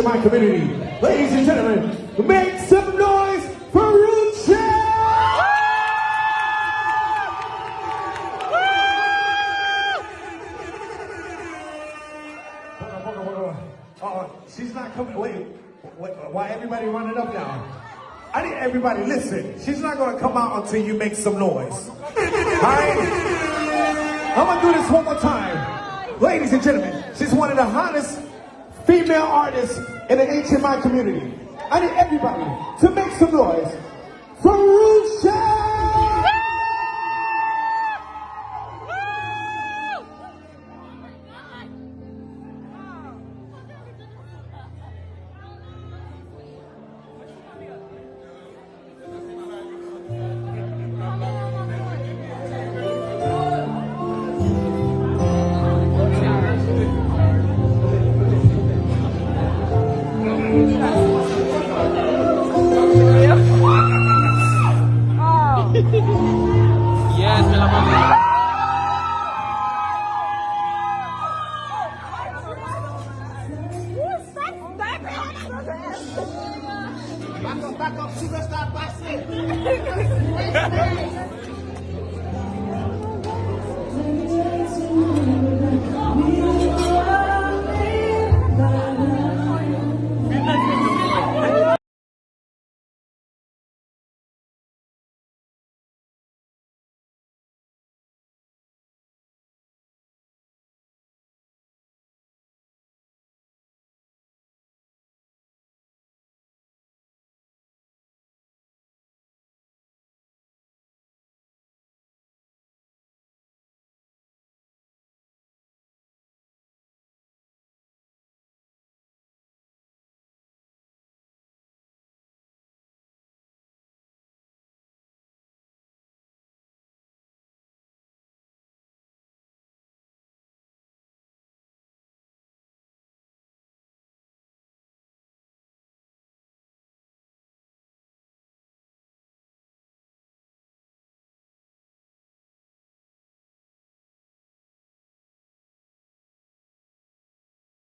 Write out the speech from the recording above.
My community, ladies and gentlemen, make some noise for Rucha! Hold on. She's not coming. Wait, why everybody running up now? I need everybody listen. She's not gonna come out until you make some noise. Alright? I'm gonna do this one more time. Ladies and gentlemen, she's one of the hottest female artists in the HMI community. I need everybody to make some noise for Rucha! Yes, me la mami. Back up, superstar, pass it.